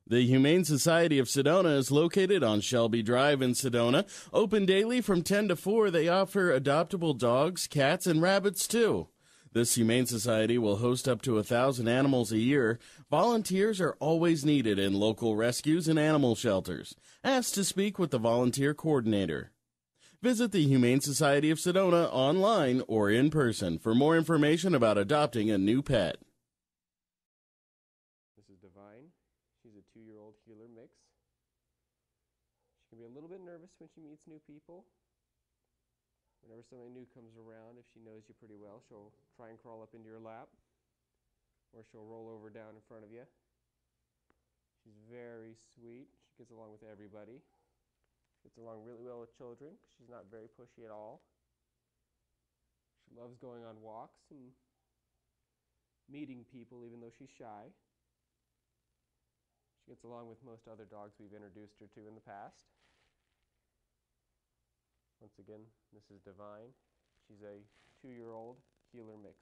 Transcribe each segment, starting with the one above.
The Humane Society of Sedona is located on Shelby Drive in Sedona. Open daily from 10 to 4, they offer adoptable dogs, cats, and rabbits too. This Humane Society will host up to 1,000 animals a year. Volunteers are always needed in local rescues and animal shelters. Ask to speak with the volunteer coordinator. Visit the Humane Society of Sedona online or in person for more information about adopting a new pet. This is Divine. She's a 2-year-old heeler mix. She can be a little bit nervous when she meets new people. Whenever somebody new comes around, if she knows you pretty well, she'll try and crawl up into your lap, or she'll roll over down in front of you. She's very sweet. She gets along with everybody. Gets along really well with children because she's not very pushy at all. She loves going on walks and meeting people even though she's shy. She gets along with most other dogs we've introduced her to in the past. Once again, this is Divine. She's a 2-year-old heeler mix.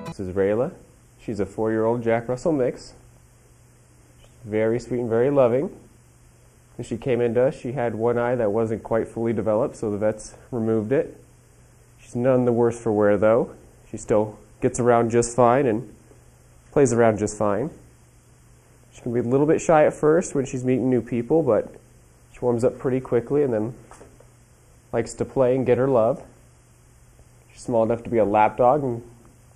This is Rayla. She's a 4-year-old Jack Russell mix. She's very sweet and very loving. When she came into us, she had one eye that wasn't quite fully developed, so the vets removed it. She's none the worse for wear, though. She still gets around just fine and plays around just fine. She can be a little bit shy at first when she's meeting new people, but she warms up pretty quickly and then likes to play and get her love. She's small enough to be a lap dog and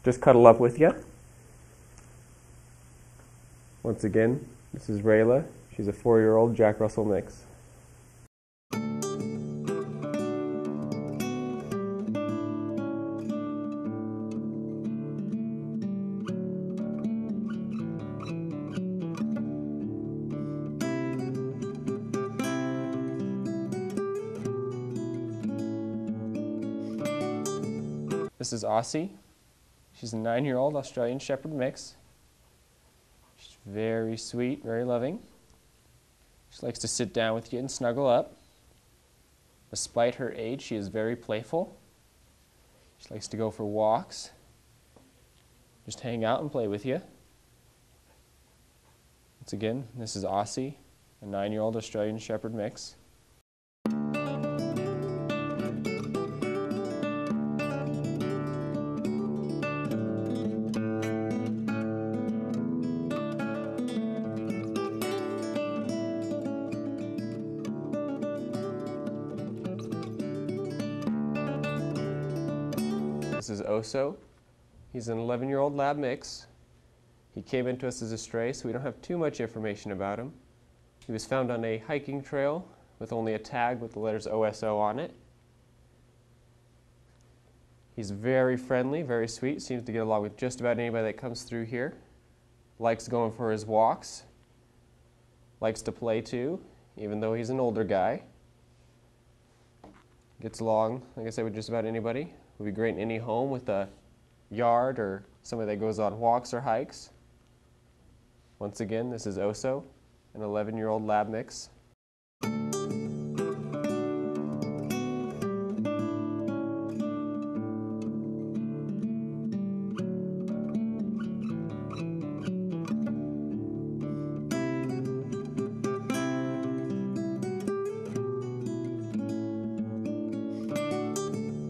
just cuddle up with you. Once again, this is Rayla. She's a 4-year-old Jack Russell mix. This is Aussie. She's a 9-year-old Australian Shepherd mix. She's very sweet, very loving. She likes to sit down with you and snuggle up. Despite her age, she is very playful. She likes to go for walks, just hang out and play with you. Once again, this is Aussie, a 9-year-old Australian Shepherd mix. This is Oso. He's an 11-year-old lab mix. He came into us as a stray, so we don't have too much information about him. He was found on a hiking trail with only a tag with the letters OSO on it. He's very friendly, very sweet, seems to get along with just about anybody that comes through here. Likes going for his walks. Likes to play too, even though he's an older guy. Gets along, like I said, with just about anybody. Would be great in any home with a yard or somebody that goes on walks or hikes. Once again, this is Oso, an 11-year-old lab mix.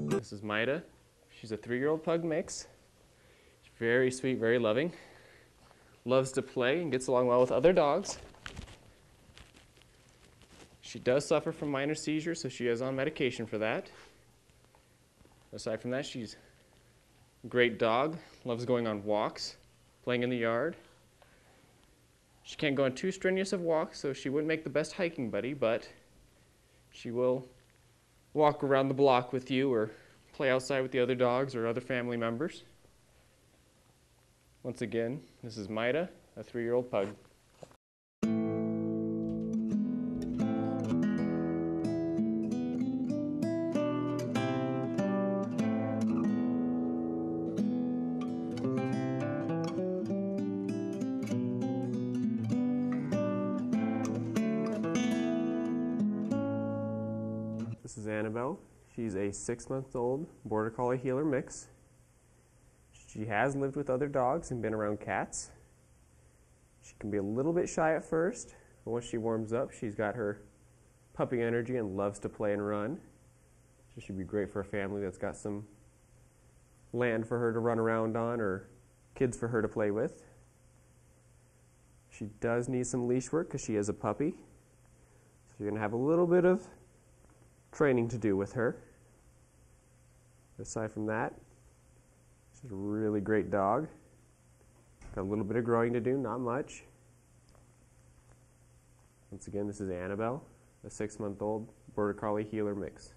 This is Maida. She's a 3-year-old pug mix. She's very sweet, very loving. Loves to play and gets along well with other dogs. She does suffer from minor seizures, so she is on medication for that. Aside from that, she's a great dog. Loves going on walks, playing in the yard. She can't go on too strenuous of walks, so she wouldn't make the best hiking buddy, but she will walk around the block with you or play outside with the other dogs or other family members. Once again, this is Maida, a 3-year-old pug. is Annabelle. She's a 6-month-old Border Collie Heeler mix. She has lived with other dogs and been around cats. She can be a little bit shy at first, but once she warms up, she's got her puppy energy and loves to play and run. So she'd be great for a family that's got some land for her to run around on or kids for her to play with. She does need some leash work because she is a puppy. So you're going to have a little bit of training to do with her. Aside from that, she's a really great dog. Got a little bit of growing to do, not much. Once again, this is Annabelle, a 6-month-old Border Collie Heeler mix.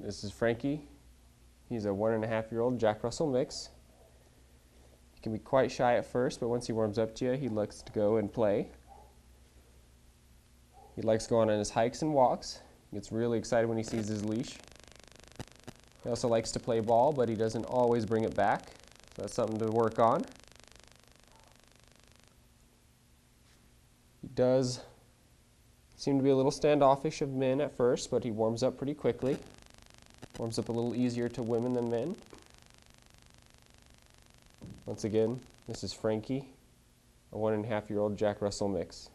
This is Frankie. He's a 1.5-year-old Jack Russell mix. He can be quite shy at first, but once he warms up to you, he likes to go and play. He likes going on his hikes and walks. He gets really excited when he sees his leash. He also likes to play ball, but he doesn't always bring it back, so that's something to work on. He does seem to be a little standoffish of men at first, but he warms up pretty quickly. Warms up a little easier to women than men. Once again, this is Frankie, a 1.5-year-old Jack Russell mix.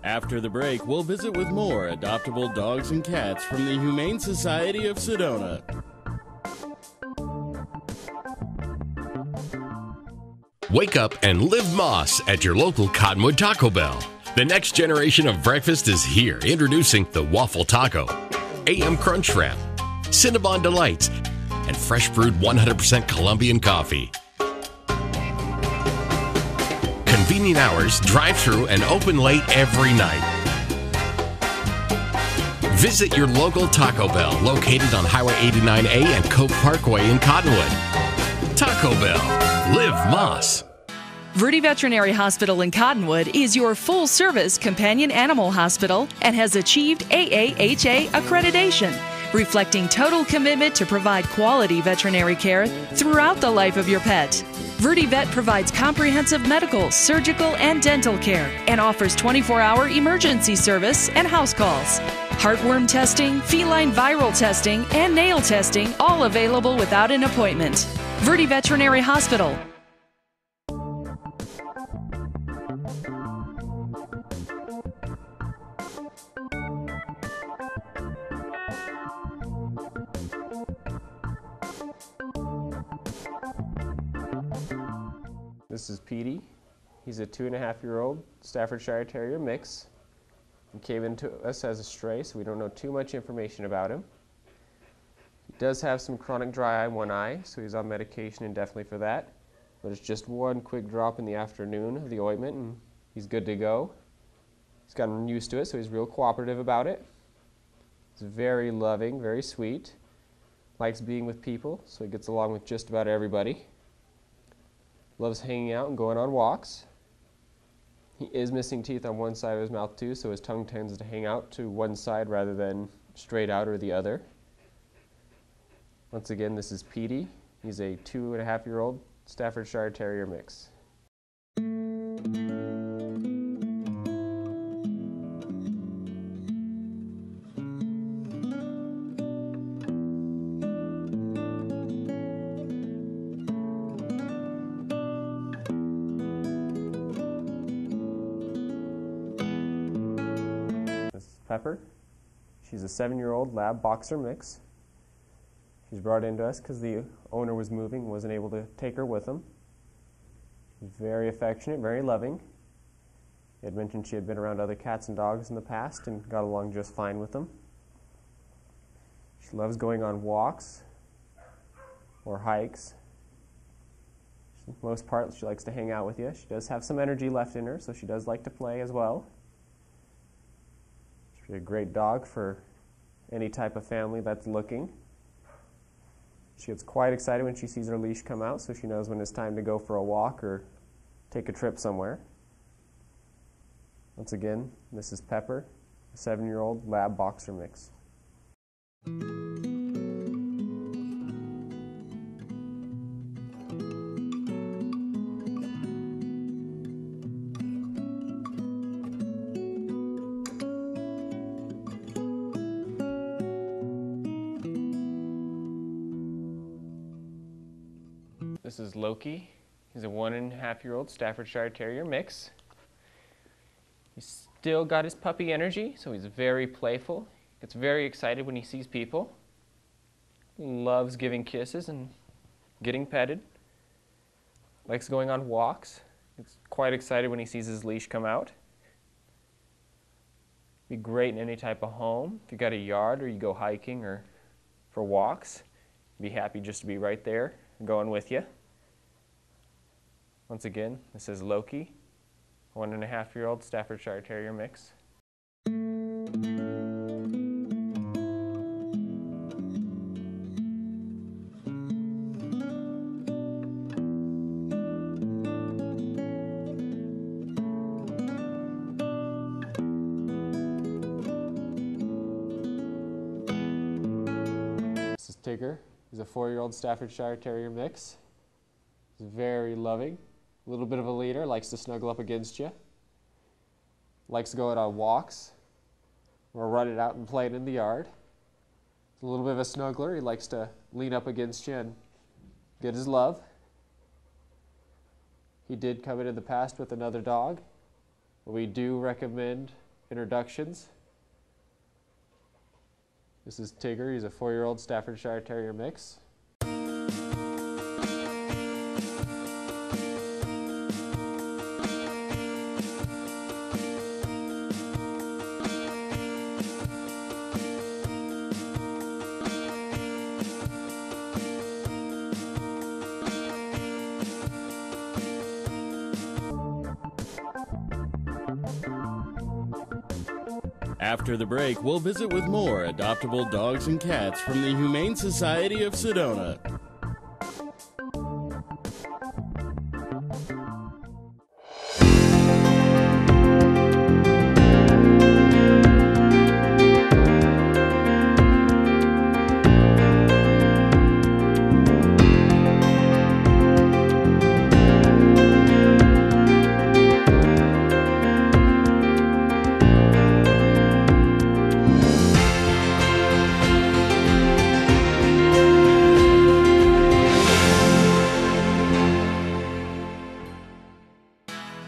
After the break, we'll visit with more adoptable dogs and cats from the Humane Society of Sedona. Wake up and live Moss at your local Cottonwood Taco Bell. The next generation of breakfast is here. Introducing the Waffle Taco, AM Crunch Wrap, Cinnabon Delights, and fresh brewed 100% Colombian coffee. Convenient hours, drive-through, and open late every night. Visit your local Taco Bell located on Highway 89A and Coke Parkway in Cottonwood. Taco Bell. Live Moss. Verde Veterinary Hospital in Cottonwood is your full-service companion animal hospital and has achieved AAHA accreditation, reflecting total commitment to provide quality veterinary care throughout the life of your pet. Verde Vet provides comprehensive medical, surgical, and dental care and offers 24-hour emergency service and house calls. Heartworm testing, feline viral testing, and nail testing, all available without an appointment. Verde Veterinary Hospital. This is Petey. He's a 2.5-year-old Staffordshire Terrier mix. He came into us as a stray, so we don't know too much information about him. He does have some chronic dry eye in one eye, so he's on medication indefinitely for that. But it's just one quick drop in the afternoon of the ointment, and he's good to go. He's gotten used to it, so he's real cooperative about it. He's very loving, very sweet. Likes being with people, so he gets along with just about everybody. Loves hanging out and going on walks. He is missing teeth on one side of his mouth too, so his tongue tends to hang out to one side rather than straight out or the other. Once again, this is Petey. He's a 2.5-year-old Staffordshire Terrier mix. Pepper. She's a 7-year-old lab boxer mix. She's brought into us because the owner was moving, wasn't able to take her with him. She's very affectionate, very loving. He had mentioned she had been around other cats and dogs in the past and got along just fine with them. She loves going on walks or hikes. For the most part, she likes to hang out with you. She does have some energy left in her, so she does like to play as well. She'd be a great dog for any type of family that's looking. She gets quite excited when she sees her leash come out, so she knows when it's time to go for a walk or take a trip somewhere. Once again, this is Pepper, a 7-year-old lab boxer mix. This is Loki. He's a 1.5-year-old Staffordshire Terrier mix. He's still got his puppy energy, so he's very playful. Gets very excited when he sees people. Loves giving kisses and getting petted. Likes going on walks. Gets quite excited when he sees his leash come out. Be great in any type of home. If you got a yard or you go hiking or for walks, be happy just to be right there going with you. Once again, this is Loki, 1.5-year-old Staffordshire Terrier mix. This is Tigger. He's a 4-year-old Staffordshire Terrier mix. He's very loving. A little bit of a leader, likes to snuggle up against you. Likes to go out on walks or run it out and play it in the yard. He's a little bit of a snuggler. He likes to lean up against you and get his love. He did come in the past with another dog, but we do recommend introductions. This is Tigger. He's a 4-year-old Staffordshire Terrier mix. After the break, we'll visit with more adoptable dogs and cats from the Humane Society of Sedona.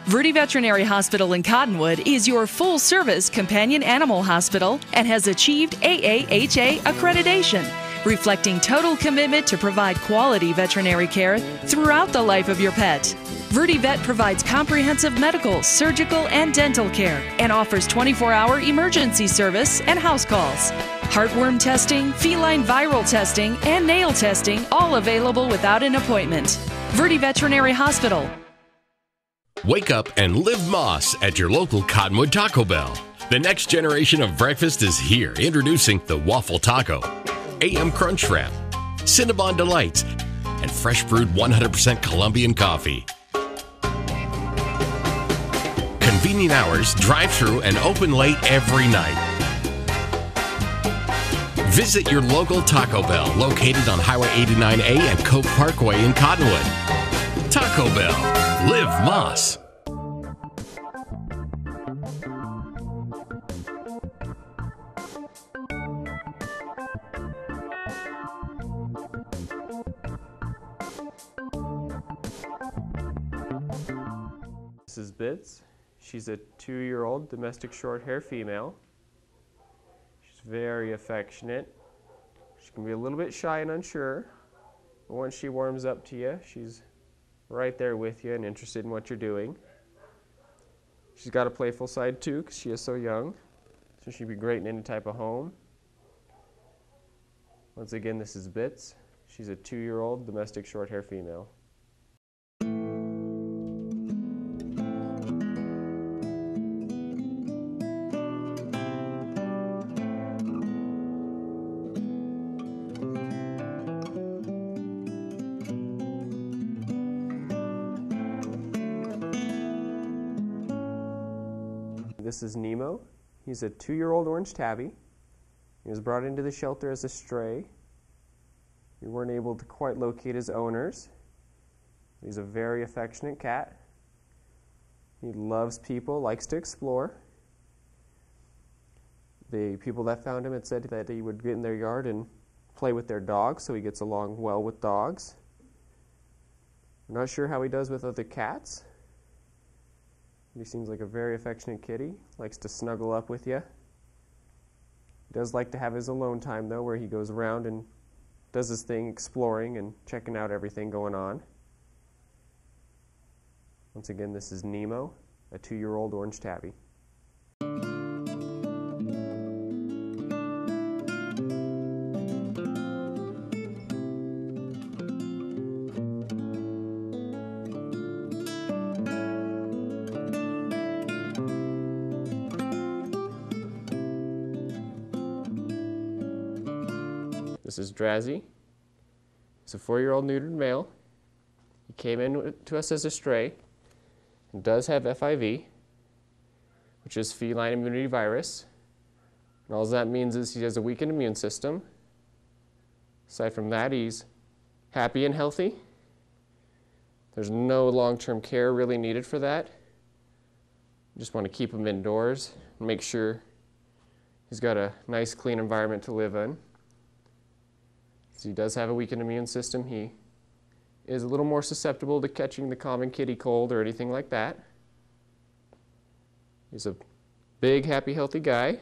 Verde Veterinary Hospital in Cottonwood is your full-service companion animal hospital and has achieved AAHA accreditation, reflecting total commitment to provide quality veterinary care throughout the life of your pet. Verde Vet provides comprehensive medical, surgical, and dental care and offers 24-hour emergency service and house calls. Heartworm testing, feline viral testing, and nail testing, all available without an appointment. Verde Veterinary Hospital. Wake up and live Moss at your local Cottonwood Taco Bell. The next generation of breakfast is here. Introducing the Waffle Taco, AM Crunch Wrap, Cinnabon Delights, and fresh brewed 100% Colombian coffee. Convenient hours, drive-through, and open late every night. Visit your local Taco Bell located on Highway 89A and Coke Parkway in Cottonwood. Taco Bell. Live Moss. This is Bits. She's a 2-year-old domestic short-hair female. She's very affectionate. She can be a little bit shy and unsure, but once she warms up to you, she's right there with you and interested in what you're doing. She's got a playful side too, because she is so young, so she'd be great in any type of home. Once again, this is Bits. She's a 2-year-old domestic short-hair female. This is Nemo. He's a 2-year-old orange tabby. He was brought into the shelter as a stray. We weren't able to quite locate his owners. He's a very affectionate cat. He loves people, likes to explore. The people that found him had said that he would get in their yard and play with their dogs, so he gets along well with dogs. We're not sure how he does with other cats. He seems like a very affectionate kitty, likes to snuggle up with you. He does like to have his alone time, though, where he goes around and does his thing, exploring and checking out everything going on. Once again, this is Nemo, a 2-year-old orange tabby. This is Drazzy. He's a 4-year-old neutered male. He came in to us as a stray and does have FIV, which is feline immunity virus. And all that means is he has a weakened immune system. Aside from that, he's happy and healthy. There's no long-term care really needed for that. You just want to keep him indoors and make sure he's got a nice, clean environment to live in. So he does have a weakened immune system. He is a little more susceptible to catching the common kitty cold or anything like that. He's a big, happy, healthy guy.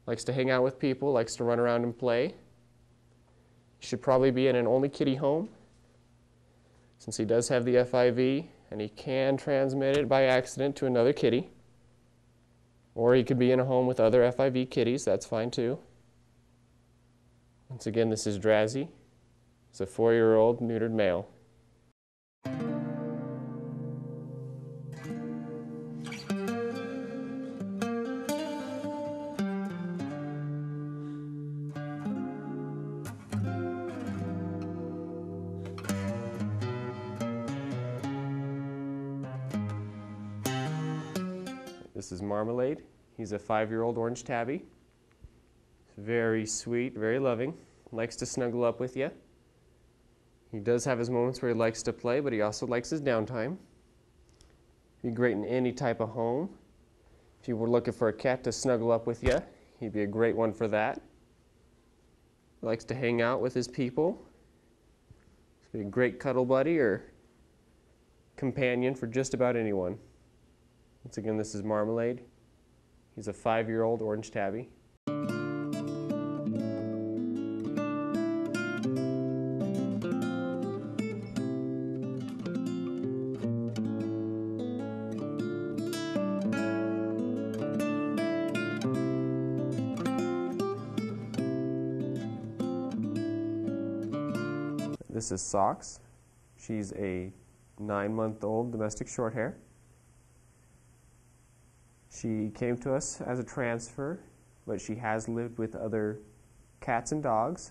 Likes to hang out with people, likes to run around and play. He should probably be in an only kitty home, since he does have the FIV and he can transmit it by accident to another kitty. Or he could be in a home with other FIV kitties, that's fine too. Once again, this is Drazzy. He's a 4-year-old neutered male. This is Marmalade. He's a 5-year-old orange tabby. Very sweet, very loving, likes to snuggle up with you. He does have his moments where he likes to play, but he also likes his downtime. He'd be great in any type of home. If you were looking for a cat to snuggle up with you, he'd be a great one for that. He likes to hang out with his people. He'd be a great cuddle buddy or companion for just about anyone. Once again, this is Marmalade. He's a 5-year-old orange tabby. This is Socks. She's a 9-month-old domestic shorthair. She came to us as a transfer, but she has lived with other cats and dogs.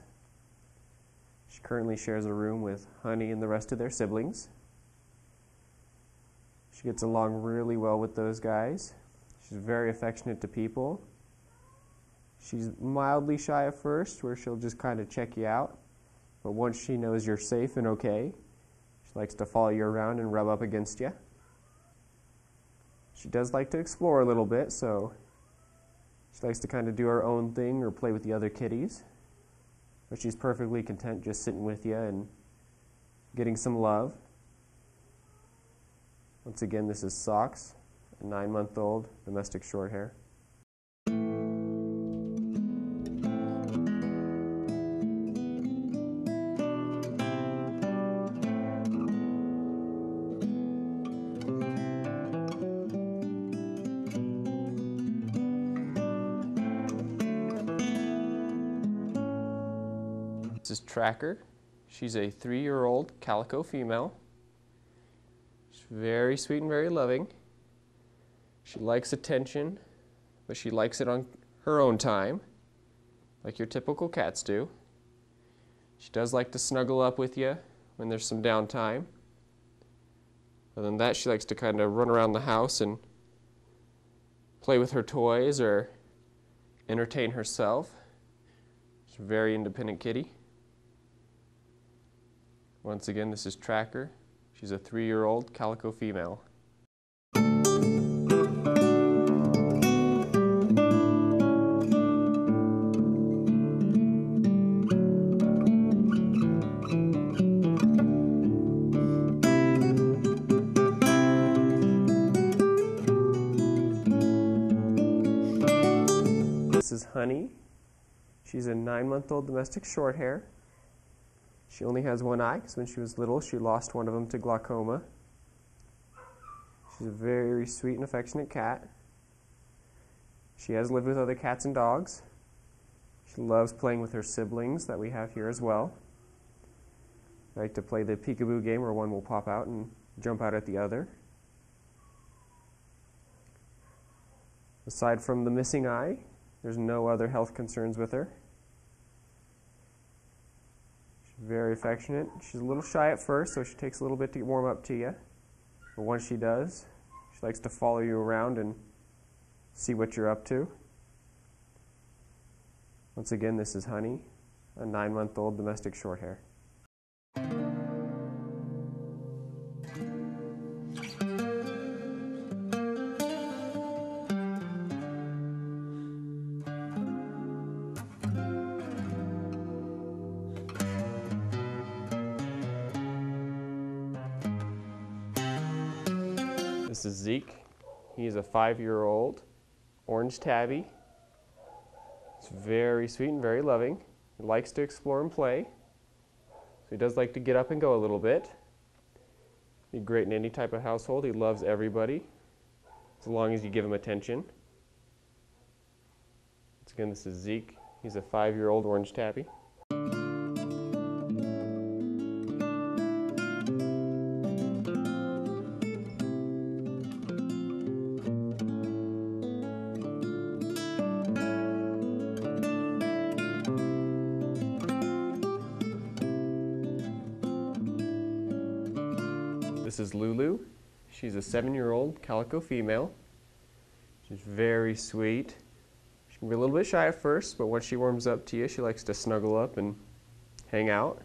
She currently shares a room with Honey and the rest of their siblings. She gets along really well with those guys. She's very affectionate to people. She's mildly shy at first, where she'll just kind of check you out. But once she knows you're safe and okay, she likes to follow you around and rub up against you. She does like to explore a little bit, so she likes to kind of do her own thing or play with the other kitties. But she's perfectly content just sitting with you and getting some love. Once again, this is Socks, a 9-month-old domestic shorthair. This is Tracker. She's a 3-year-old calico female. She's very sweet and very loving. She likes attention, but she likes it on her own time, like your typical cats do. She does like to snuggle up with you when there's some downtime. Other than that, she likes to kind of run around the house and play with her toys or entertain herself. She's a very independent kitty. Once again, this is Tracker. She's a 3-year-old calico female. This is Honey. She's a 9-month-old domestic shorthair. She only has one eye because when she was little she lost one of them to glaucoma. She's a very sweet and affectionate cat. She has lived with other cats and dogs. She loves playing with her siblings that we have here as well. They like to play the peekaboo game where one will pop out and jump out at the other. Aside from the missing eye, there's no other health concerns with her. She's very affectionate. She's a little shy at first, so she takes a little bit to warm up to you. But once she does, she likes to follow you around and see what you're up to. Once again, this is Honey, a 9-month-old domestic shorthair. This is Zeke. He is a 5-year-old orange tabby. He's very sweet and very loving. He likes to explore and play. So he does like to get up and go a little bit. He's great in any type of household. He loves everybody as long as you give him attention. Once again, this is Zeke. He's a 5-year-old orange tabby. This is Lulu. She's a 7-year-old calico female. She's very sweet. She can be a little bit shy at first, but once she warms up to you, she likes to snuggle up and hang out.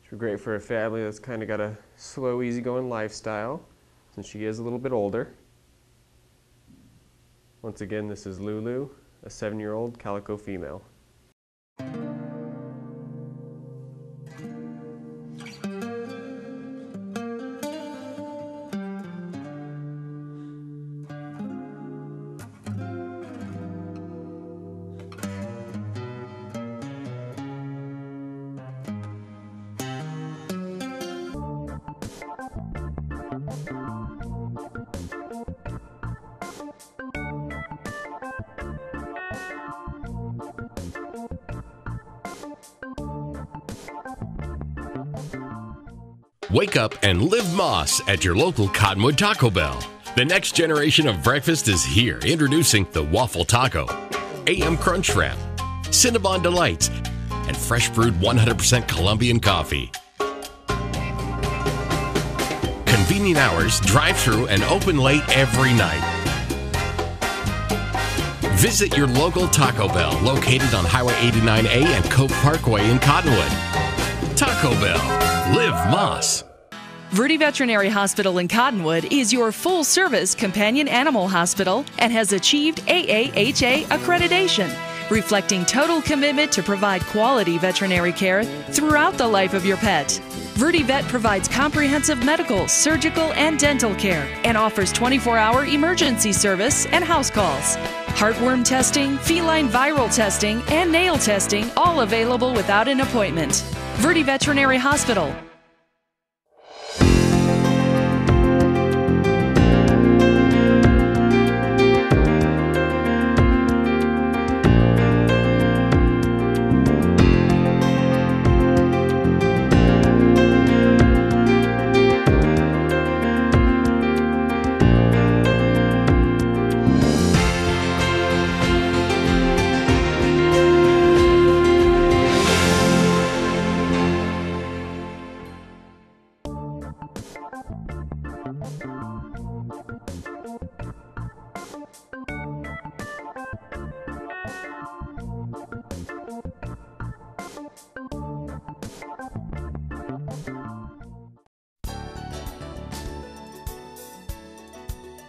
She's great for a family that's kind of got a slow, easygoing lifestyle, since she is a little bit older. Once again, this is Lulu, a 7-year-old calico female. Wake up and live Moss at your local Cottonwood Taco Bell. The next generation of breakfast is here. Introducing the Waffle Taco, AM Crunch Wrap, Cinnabon Delights, and fresh brewed 100% Colombian coffee. Convenient hours, drive-through, and open late every night. Visit your local Taco Bell located on Highway 89A and Cove Parkway in Cottonwood. Taco Bell. Live Moss. Verde Veterinary Hospital in Cottonwood is your full-service companion animal hospital and has achieved AAHA accreditation, reflecting total commitment to provide quality veterinary care throughout the life of your pet. Verde Vet provides comprehensive medical, surgical, and dental care and offers 24-hour emergency service and house calls. Heartworm testing, feline viral testing, and nail testing, all available without an appointment. Verde Veterinary Hospital.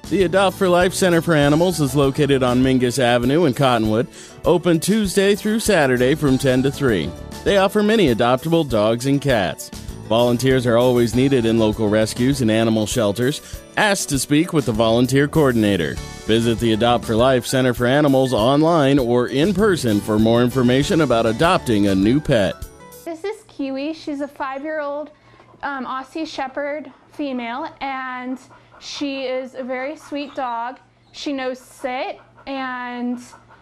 The Adopt for Life Center for Animals is located on Mingus Avenue in Cottonwood, open Tuesday through Saturday from 10 to 3. They offer many adoptable dogs and cats. Volunteers are always needed in local rescues and animal shelters. Ask to speak with the volunteer coordinator. Visit the Adopt for Life Center for Animals online or in person for more information about adopting a new pet. This is Kiwi. She's a 5-year-old Aussie Shepherd female, and she is a very sweet dog. She knows sit, and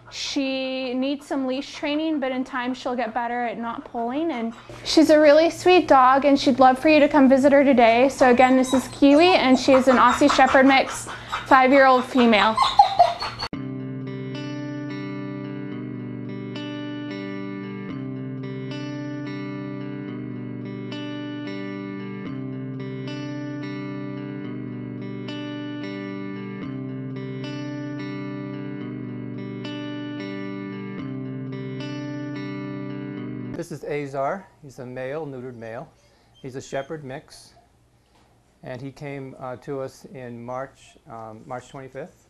she needs some leash training, but in time she'll get better at not pulling. And she's a really sweet dog, and she'd love for you to come visit her today. So again, this is Kiwi, and she's an Aussie Shepherd mix, 5-year-old female. This is Azar. He's a male, neutered male. He's a shepherd mix, and he came to us in March 25th,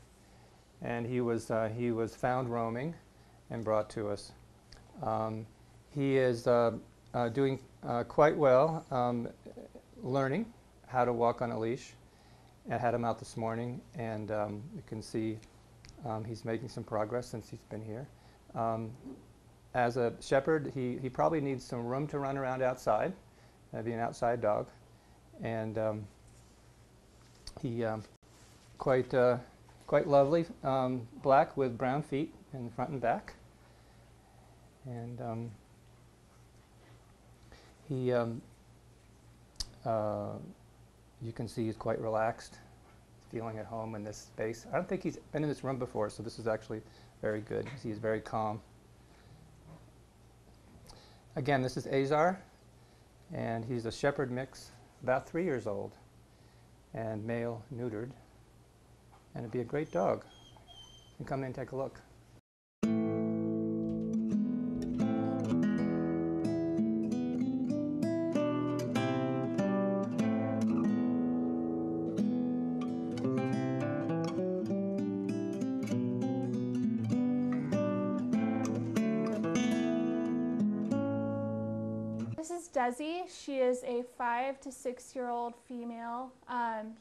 and he was found roaming and brought to us. He is doing quite well, learning how to walk on a leash. I had him out this morning, and you can see he's making some progress since he's been here. As a shepherd, he probably needs some room to run around outside. That'd be an outside dog. And he quite lovely, black with brown feet in the front and back. And you can see he's quite relaxed, feeling at home in this space. I don't think he's been in this room before, so this is actually very good. He's very calm. Again, this is Azar, and he's a shepherd mix, about 3 years old, and male neutered, and it'd be a great dog. You can come in and take a look. This is Desi. She is a 5 to 6-year-old female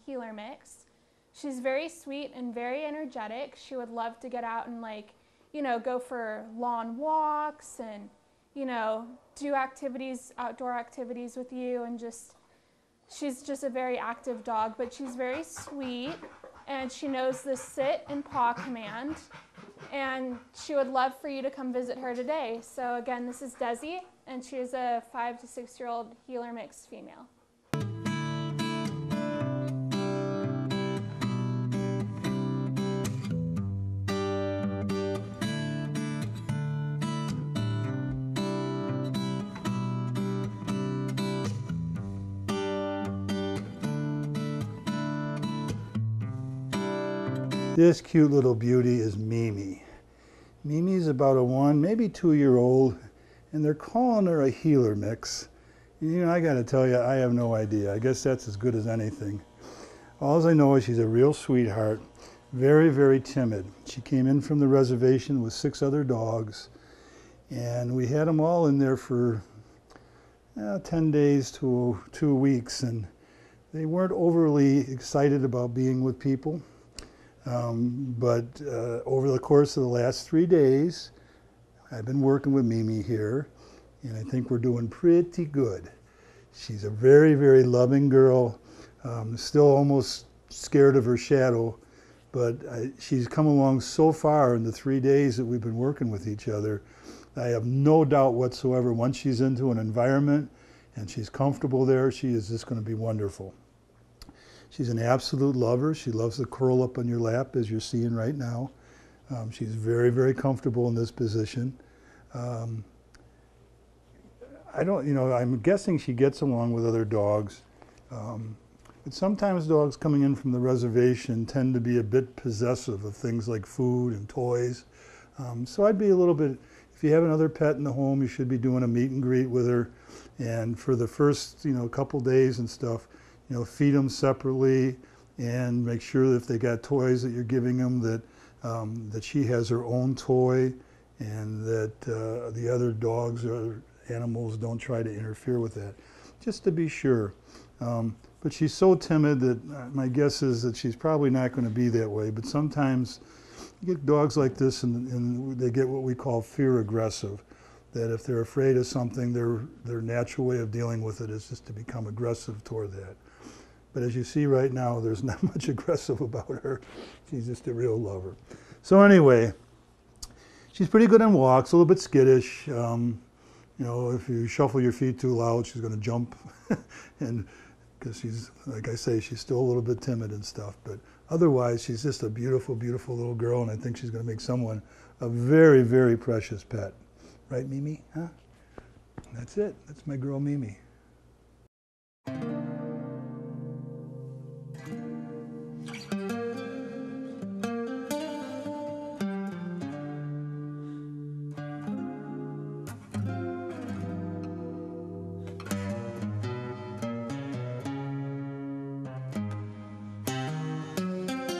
heeler mix. She's very sweet and very energetic. She would love to get out and go for lawn walks and, do activities, outdoor activities with you, and she's just a very active dog, but she's very sweet, and she knows the sit and paw command, and she would love for you to come visit her today. So again, this is Desi, and she is a 5 to 6-year-old heeler mixed female. This cute little beauty is Mimi. Mimi's about a 1, maybe 2-year-old, and they're calling her a heeler mix. I gotta tell you, I have no idea. I guess that's as good as anything. All I know is she's a real sweetheart, very, very timid. She came in from the reservation with 6 other dogs, and we had them all in there for 10 days to 2 weeks, and they weren't overly excited about being with people. But over the course of the last 3 days, I've been working with Mimi here, and I think we're doing pretty good. She's a very, very loving girl, still almost scared of her shadow, but she's come along so far in the 3 days that we've been working with each other. I have no doubt whatsoever, once she's into an environment and she's comfortable there, she is just going to be wonderful. She's an absolute lover. She loves to curl up on your lap, as you're seeing right now. She's very, very comfortable in this position. I'm guessing she gets along with other dogs. But sometimes dogs coming in from the reservation tend to be a bit possessive of things like food and toys. So I'd be a little bit, if you have another pet in the home, you should be doing a meet and greet with her. And for the first, couple days and stuff, feed them separately and make sure that if they got toys that you're giving them that she has her own toy and that the other dogs or animals don't try to interfere with that, just to be sure. But she's so timid that my guess is that she's probably not going to be that way. But sometimes you get dogs like this and they get what we call fear aggressive, that if they're afraid of something, their natural way of dealing with it is just to become aggressive toward that. But as you see right now, there's not much aggressive about her. She's just a real lover. So anyway, she's pretty good on walks, a little bit skittish. If you shuffle your feet too loud, she's going to jump. And because she's, like I say, she's still a little bit timid and stuff. But otherwise, she's just a beautiful, beautiful little girl, and I think she's going to make someone a very, very precious pet. Right, Mimi? Huh? That's it. That's my girl, Mimi.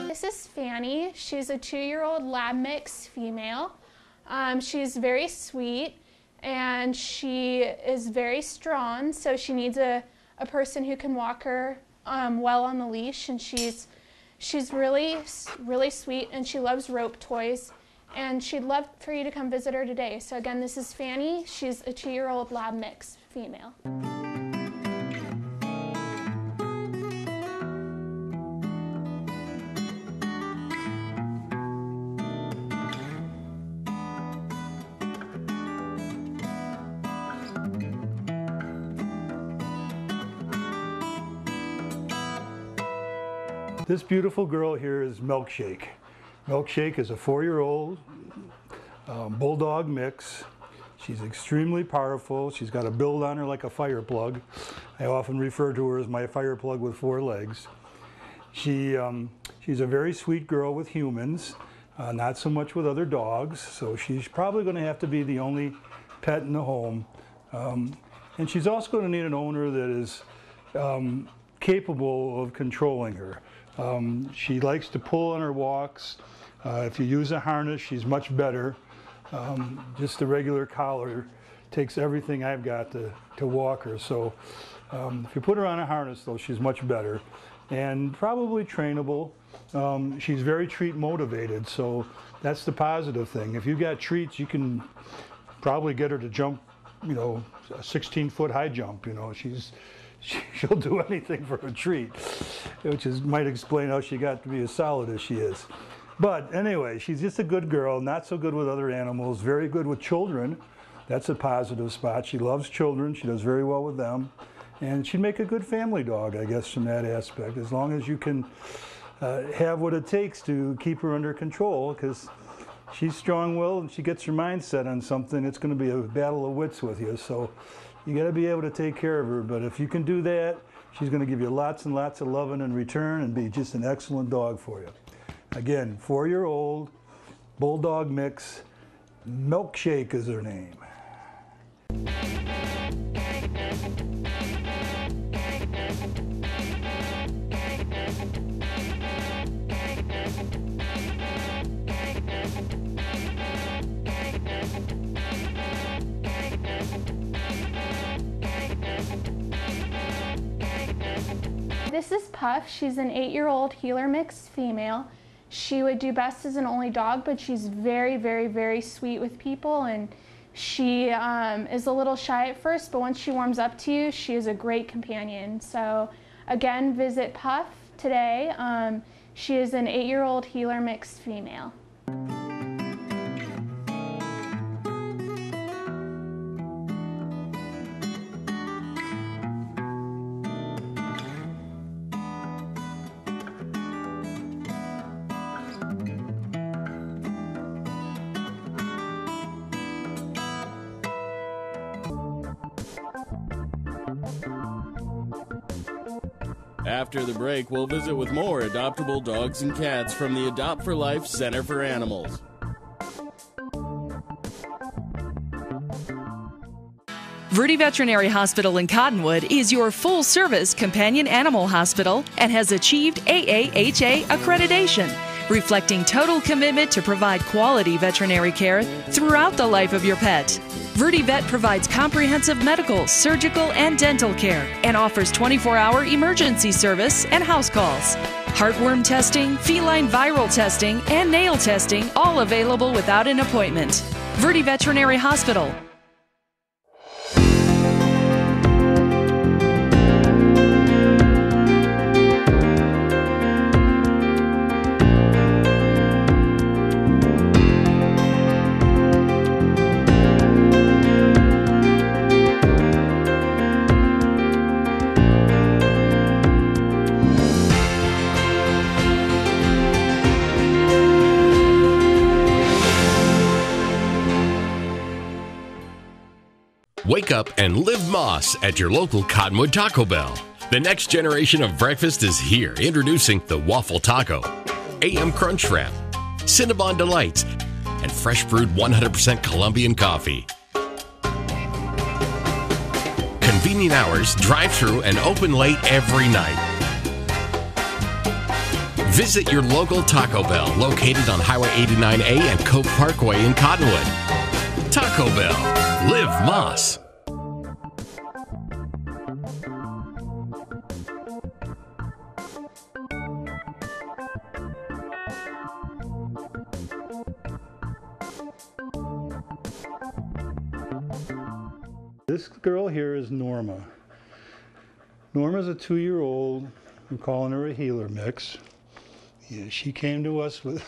This is Fanny. She's a 2-year-old lab mix female. She's very sweet and she is very strong, so she needs a person who can walk her well on the leash, and she's really, really sweet, and she loves rope toys, and she'd love for you to come visit her today. So again, this is Fanny. She's a 2-year-old lab mix female. This beautiful girl here is Milkshake. Milkshake is a 4-year-old bulldog mix. She's extremely powerful. She's got a build on her like a fire plug. I often refer to her as my fire plug with 4 legs. She's a very sweet girl with humans, not so much with other dogs, so she's probably going to have to be the only pet in the home. And she's also going to need an owner that is capable of controlling her. She likes to pull on her walks. If you use a harness, she's much better. Just a regular collar takes everything I've got to walk her. So if you put her on a harness, though, she's much better. And probably trainable. She's very treat motivated, so that's the positive thing. If you got treats, you can probably get her to jump, a 16-foot high jump. She'll do anything for a treat, which might explain how she got to be as solid as she is. But anyway, she's just a good girl, not so good with other animals, very good with children. That's a positive spot. She loves children. She does very well with them. And she'd make a good family dog, I guess, from that aspect, as long as you can have what it takes to keep her under control, because she's strong-willed and she gets her mind set on something, it's going to be a battle of wits with you. So you got to be able to take care of her. But if you can do that, she's going to give you lots and lots of loving in return and be just an excellent dog for you. Again, 4-year-old bulldog mix. Milkshake is her name. This is Puff. She's an 8-year-old heeler mix female. She would do best as an only dog, but she's very, very, very sweet with people, and she is a little shy at first, but once she warms up to you, she is a great companion. So again, visit Puff today. She is an 8-year-old heeler mix female. After the break, we'll visit with more adoptable dogs and cats from the Adopt for Life Center for Animals. Verde Veterinary Hospital in Cottonwood is your full-service companion animal hospital and has achieved AAHA accreditation, reflecting total commitment to provide quality veterinary care throughout the life of your pet. Verde Vet provides comprehensive medical, surgical, and dental care and offers 24-hour emergency service and house calls. Heartworm testing, feline viral testing, and nail testing, all available without an appointment. Verde Veterinary Hospital. Wake up and live Moss at your local Cottonwood Taco Bell. The next generation of breakfast is here. Introducing the Waffle Taco, AM Crunch Wrap, Cinnabon Delights, and fresh brewed 100% Colombian coffee. Convenient hours, drive-through, and open late every night. Visit your local Taco Bell located on Highway 89A and Cove Parkway in Cottonwood. Taco Bell. Live Moss. This girl here is Norma. Norma's a 2-year-old. We're calling her a heeler mix. Yeah, she came to us with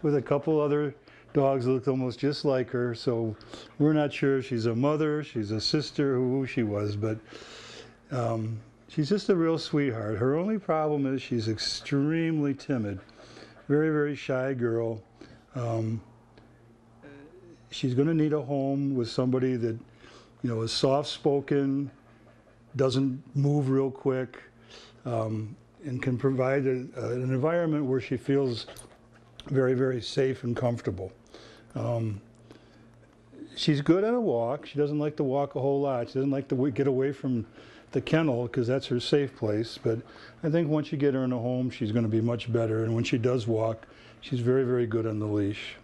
with a couple other dogs that looked almost just like her, so we're not sure if she's a mother, she's a sister, who she was, but she's just a real sweetheart. Her only problem is she's extremely timid, very, very shy girl. She's going to need a home with somebody that, you know, is soft-spoken, doesn't move real quick, and can provide an environment where she feels very, very safe and comfortable. She's good at a walk. She doesn't like to walk a whole lot. She doesn't like to get away from the kennel because that's her safe place. But I think once you get her in a home, she's going to be much better. And when she does walk, she's very, very good on the leash.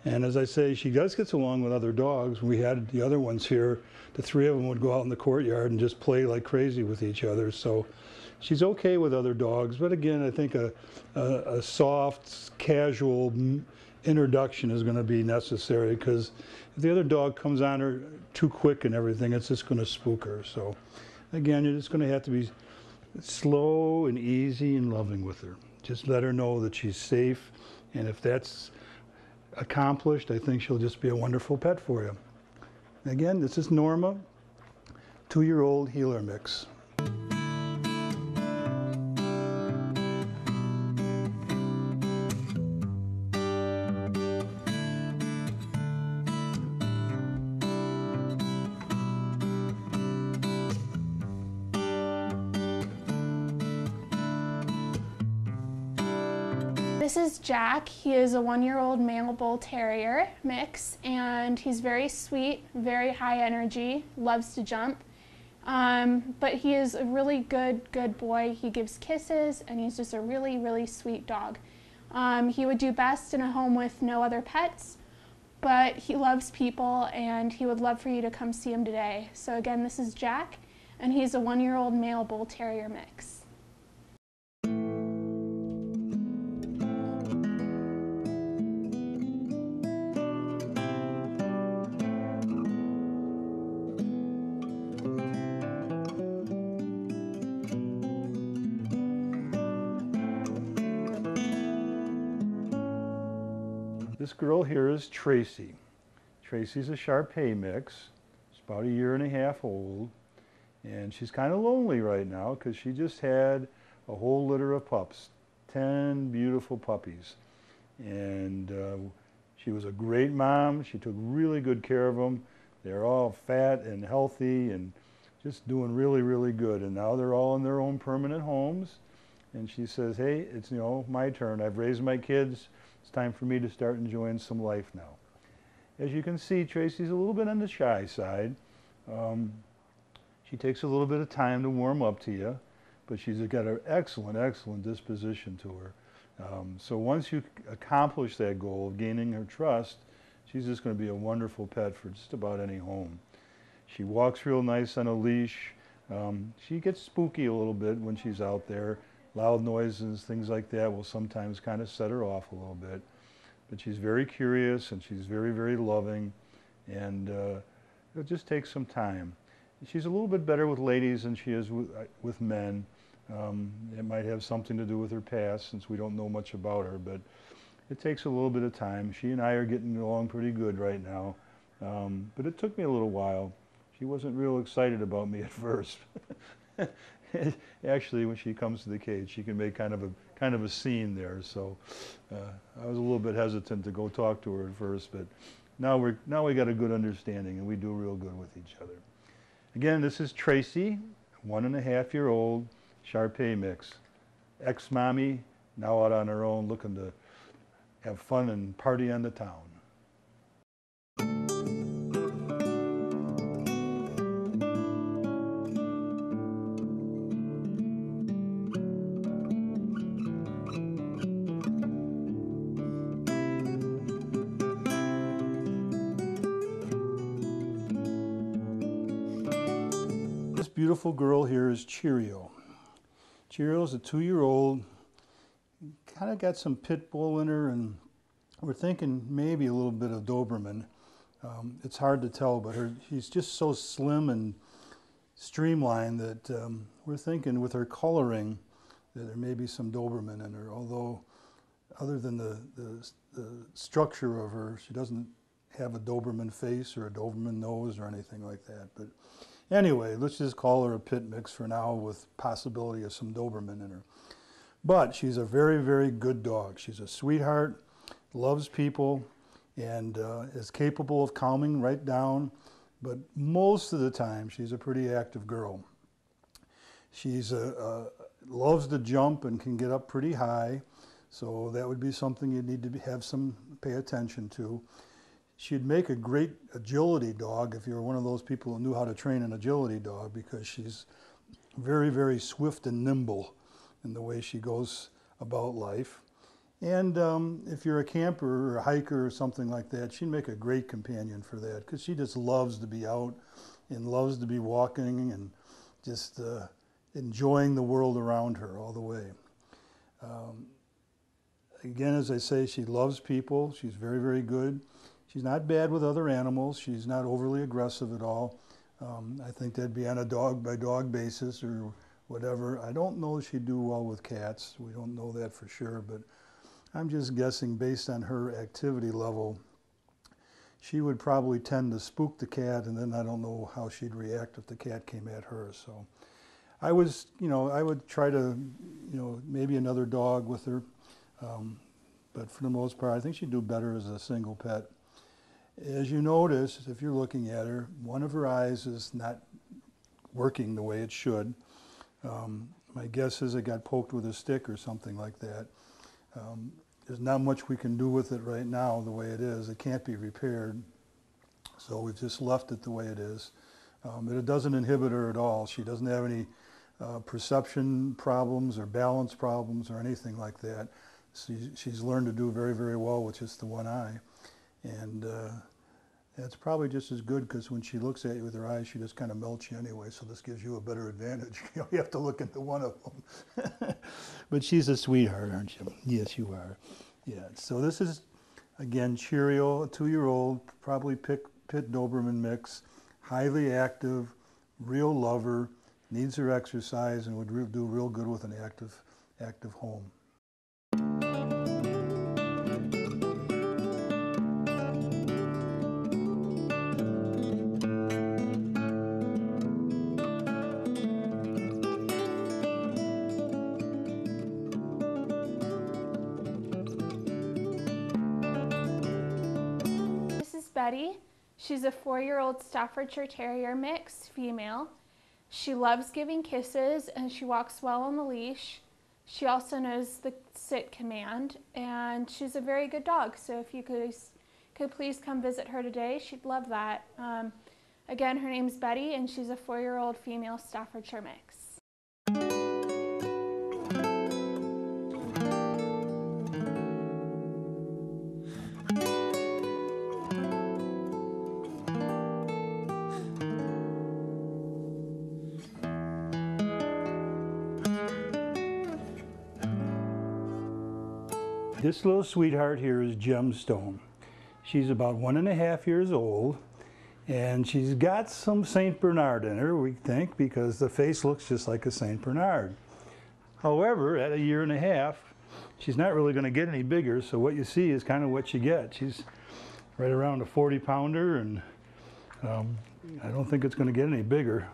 And as I say, she does get along with other dogs. We had the other ones here. The three of them would go out in the courtyard and just play like crazy with each other. So she's okay with other dogs. But again, I think a soft, casual introduction is going to be necessary, because if the other dog comes on her too quick and everything, it's just going to spook her. So again, you're just going to have to be slow and easy and loving with her. Just let her know that she's safe, and if that's accomplished, I think she'll just be a wonderful pet for you. Again, this is Norma, 2-year-old heeler mix. This is Jack. He is a 1-year-old male bull terrier mix, and he's very sweet, very high energy, loves to jump. But he is a really good boy. He gives kisses, and he's just a really, really sweet dog. He would do best in a home with no other pets, but he loves people, and he would love for you to come see him today. So again, this is Jack, and he's a 1-year-old male bull terrier mix. This girl here is Tracy. Tracy's a Shar-Pei mix. She's about 1.5 years old, and she's kind of lonely right now because she just had a whole litter of pups, 10 beautiful puppies. And she was a great mom. She took really good care of them. They're all fat and healthy, and just doing really, really good. And now they're all in their own permanent homes. And she says, hey, it's, you know, my turn. I've raised my kids. It's time for me to start enjoying some life now. As you can see, Tracy's a little bit on the shy side. She takes a little bit of time to warm up to you, but she's got an excellent, excellent disposition to her. So once you accomplish that goal of gaining her trust, she's just going to be a wonderful pet for just about any home. She walks real nice on a leash. She gets spooky a little bit when she's out there. Loud noises, things like that will sometimes kind of set her off a little bit. But she's very curious and she's very, very loving, and it'll just take some time. She's a little bit better with ladies than she is with men. It might have something to do with her past, since we don't know much about her, but it takes a little bit of time. She and I are getting along pretty good right now, but it took me a little while. She wasn't real excited about me at first. Actually, when she comes to the cage, she can make kind of a scene there. So I was a little bit hesitant to go talk to her at first, but now we got a good understanding, and we do real good with each other. Again, this is Tracy, 1.5-year-old Shar-Pei mix. Ex-mommy, now out on her own, looking to have fun and party on the town. This beautiful girl here is Cheerio. Cheerio's a 2-year-old, kind of got some pit bull in her, and we're thinking maybe a little bit of Doberman. It's hard to tell, but she's just so slim and streamlined that we're thinking with her coloring that there may be some Doberman in her, although other than the structure of her, she doesn't have a Doberman face or a Doberman nose or anything like that. But anyway, let's just call her a pit mix for now, with possibility of some Doberman in her. But she's a very, very good dog. She's a sweetheart, loves people, and is capable of calming right down. But most of the time, she's a pretty active girl. She's loves to jump and can get up pretty high. So that would be something you'd need to have pay attention to. She'd make a great agility dog if you're one of those people who knew how to train an agility dog, because she's very, very swift and nimble in the way she goes about life. And if you're a camper or a hiker or something like that, she'd make a great companion for that, because she just loves to be out and loves to be walking and just enjoying the world around her all the way. Again, as I say, she loves people. She's very, very good. She's not bad with other animals. She's not overly aggressive at all. I think that'd be on a dog-by-dog basis or whatever. I don't know if she'd do well with cats. We don't know that for sure, but I'm just guessing based on her activity level, she would probably tend to spook the cat, and then I don't know how she'd react if the cat came at her. So I would try to, maybe another dog with her. But for the most part, I think she'd do better as a single pet. As you notice, if you're looking at her, one of her eyes is not working the way it should. My guess is it got poked with a stick or something like that. There's not much we can do with it right now the way it is. It can't be repaired, so we've just left it the way it is. But it doesn't inhibit her at all. She doesn't have any perception problems or balance problems or anything like that. She's learned to do very, very well with just the one eye. And that's probably just as good, because when she looks at you with her eyes, she just kind of melts you anyway, so this gives you a better advantage. You have to look into one of them. But she's a sweetheart, aren't you? Yes, you are. Yeah, so this is, again, Cheerio, a 2-year-old, probably pit Doberman mix, highly active, real lover, needs her exercise, and would do real good with an active home. Betty. She's a 4-year-old Staffordshire Terrier mix, female. She loves giving kisses and she walks well on the leash. She also knows the sit command, and she's a very good dog. So if you could please come visit her today, she'd love that. Again, her name's Betty, and she's a 4-year-old female Staffordshire mix. This little sweetheart here is Gemstone. She's about 1.5 years old, and she's got some St. Bernard in her, we think, because the face looks just like a St. Bernard. However, at 1.5 years, she's not really going to get any bigger, so what you see is kind of what you get. She's right around a 40-pounder, and I don't think it's going to get any bigger.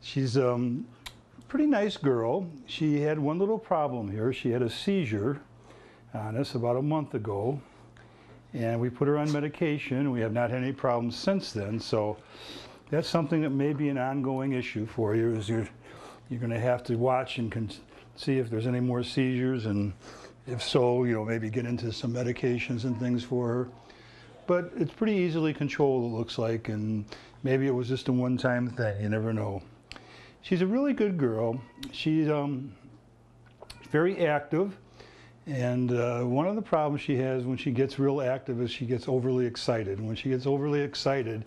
She's a pretty nice girl. She had one little problem here. She had a seizure on us about a month ago, and we put her on medication. We have not had any problems since then, so that's something that may be an ongoing issue for you. Is you're going to have to watch and see if there's any more seizures, and if so, maybe get into some medications and things for her. But it's pretty easily controlled, it looks like, and maybe it was just a one-time thing. You never know. She's a really good girl. She's very active. And one of the problems she has when she gets real active is she gets overly excited. And when she gets overly excited,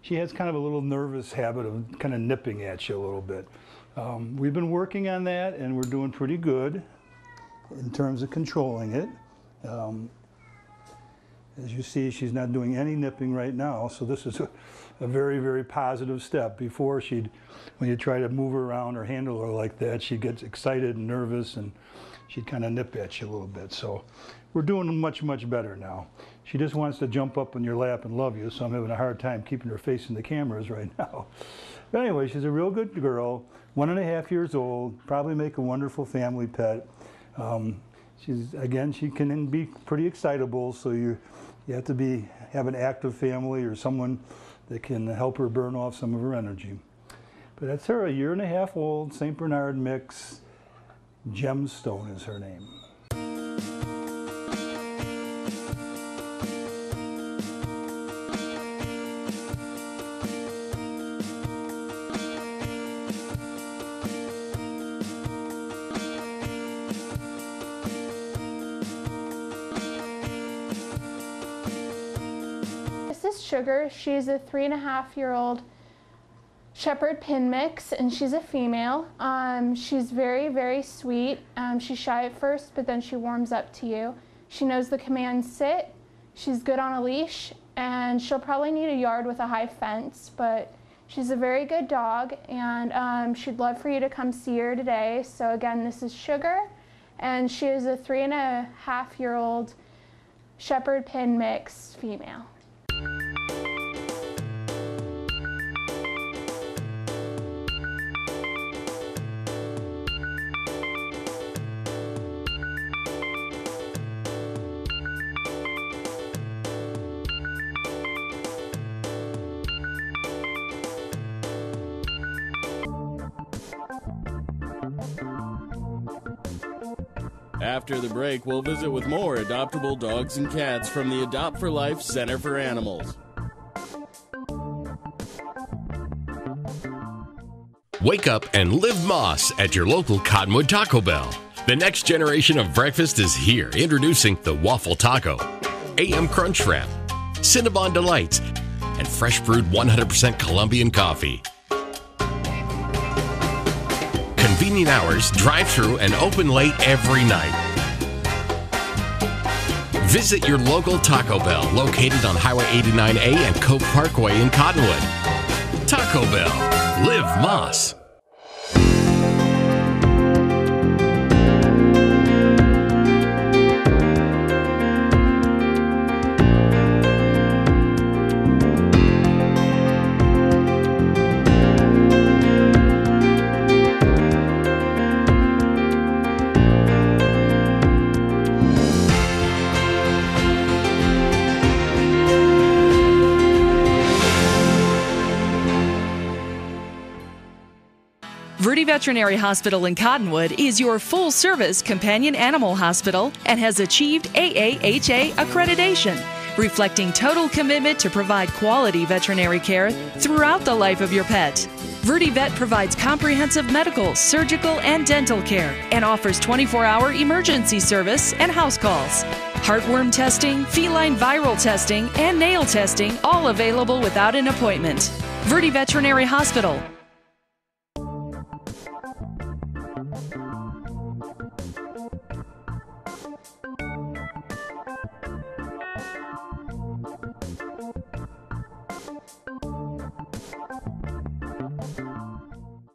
she has kind of a little nervous habit of kind of nipping at you a little bit. We've been working on that, and we're doing pretty good in terms of controlling it. As you see, she's not doing any nipping right now, so this is a very, very positive step. Before, when you try to move her around or handle her like that, she gets excited and nervous, and she'd kind of nip at you a little bit. So we're doing much, much better now. She just wants to jump up on your lap and love you, so I'm having a hard time keeping her facing the cameras right now. But anyway, she's a real good girl, 1.5 years old, probably make a wonderful family pet. She can be pretty excitable, so you have to have an active family or someone that can help her burn off some of her energy. But that's her, 1.5 years old, St. Bernard mix. Gemstone is her name. This is Sugar. She's a 3.5-year-old Shepherd Pin mix, and she's a female. She's very, very sweet. She's shy at first, but then she warms up to you. She knows the command sit. She's good on a leash, and she'll probably need a yard with a high fence, but she's a very good dog, and she'd love for you to come see her today. So again, this is Sugar, and she is a 3.5-year-old Shepherd Pin mix female. After the break, we'll visit with more adoptable dogs and cats from the Adopt for Life Center for Animals. Wake up and live Moss at your local Cottonwood Taco Bell. The next generation of breakfast is here. Introducing the Waffle Taco, AM Crunch Wrap, Cinnabon Delights, and fresh brewed 100% Colombian coffee. Convenient hours, drive-through, and open late every night. Visit your local Taco Bell located on Highway 89A and Cove Parkway in Cottonwood. Taco Bell. Live Moss. Veterinary Hospital in Cottonwood is your full-service companion animal hospital and has achieved AAHA accreditation, reflecting total commitment to provide quality veterinary care throughout the life of your pet. VertiVet provides comprehensive medical, surgical, and dental care and offers 24-hour emergency service and house calls. Heartworm testing, feline viral testing, and nail testing, all available without an appointment. Verti Veterinary Hospital.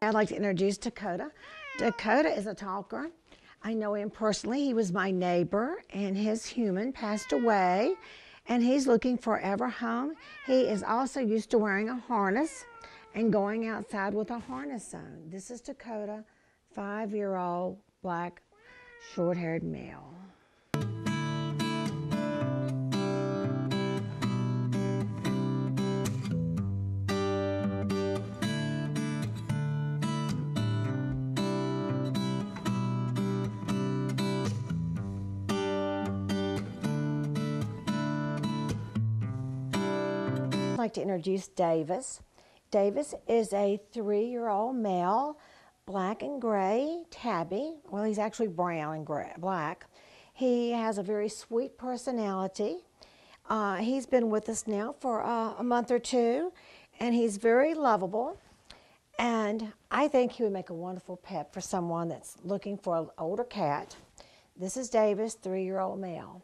I'd like to introduce Dakota. Dakota is a talker. I know him personally. He was my neighbor, and his human passed away, and he's looking for ever home. He is also used to wearing a harness and going outside with a harness on. This is Dakota, 5-year-old, black, short-haired male. I'd like to introduce Davis. Davis is a 3-year-old male, black and gray tabby. Well, he's actually brown and gray, black. He has a very sweet personality. He's been with us now for a month or two, and he's very lovable. And I think he would make a wonderful pet for someone that's looking for an older cat. This is Davis, 3-year-old male.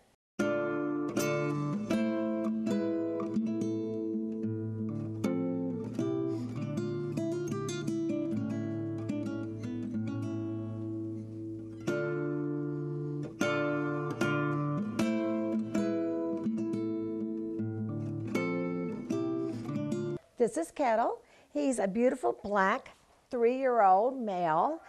This is Kettle. He's a beautiful black 3-year-old male.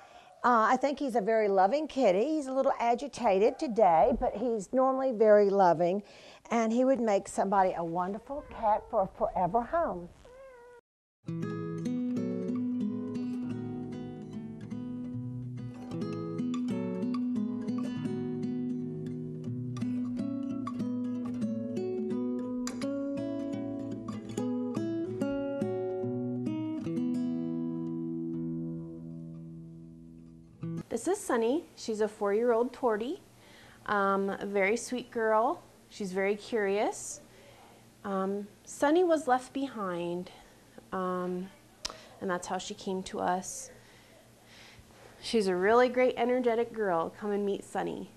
I think he's a very loving kitty. He's a little agitated today, but he's normally very loving, and he would make somebody a wonderful cat for a forever home. This is Sunny. She's a 4-year-old tortie, a very sweet girl. She's very curious. Sunny was left behind, and that's how she came to us. She's a really great, energetic girl. Come and meet Sunny.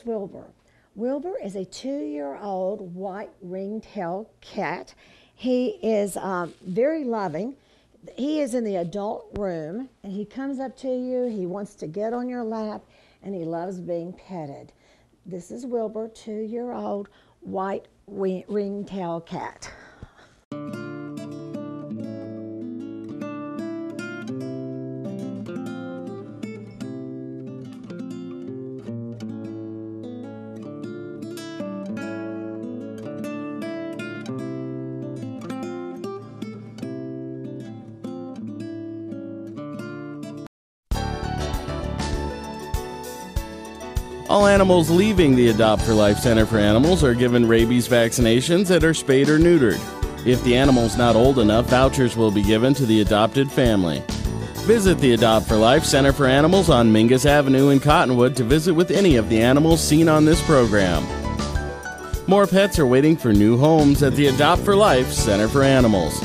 Wilbur. Wilbur is a 2-year-old white ringtail cat. He is very loving. He is in the adult room, and he comes up to you. He wants to get on your lap, and he loves being petted. This is Wilbur, 2-year-old white ringtail cat. All animals leaving the Adopt for Life Center for Animals are given rabies vaccinations and are spayed or neutered. If the animal's not old enough, vouchers will be given to the adopted family. Visit the Adopt for Life Center for Animals on Mingus Avenue in Cottonwood to visit with any of the animals seen on this program. More pets are waiting for new homes at the Adopt for Life Center for Animals.